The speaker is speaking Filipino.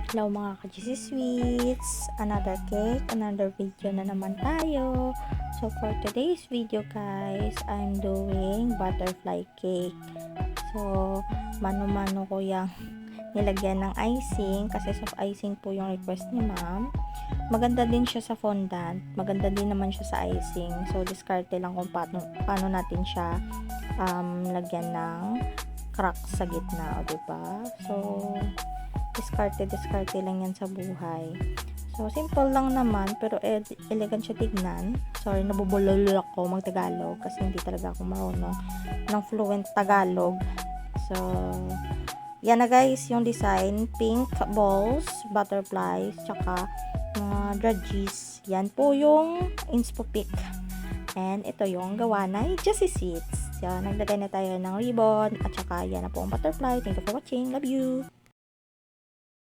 Hello mga ka-GC Sweets! Another cake, another video na naman tayo. So for today's video guys, I'm doing butterfly cake. So mano-mano ko yung nilagyan ng icing kasi soft icing po yung request ni ma'am. Maganda din siya sa fondant, maganda din naman siya sa icing. So diskarte lang kung paano natin siya lagyan ng crack sa gitna, o diba? So diskarte lang yan sa buhay. So, simple lang naman, pero elegant siya tignan. Sorry, nabubulol ako mag-Tagalog kasi hindi talaga ako marunong ng fluent Tagalog. So, yan na guys, yung design. Pink balls, butterflies, tsaka mga drudges. Yan po yung inspo pick. And ito yung gawa na Just Seeds. Yan, naglagay na tayo ng ribbon, at tsaka yan na po ang butterfly. Thank you for watching. Love you!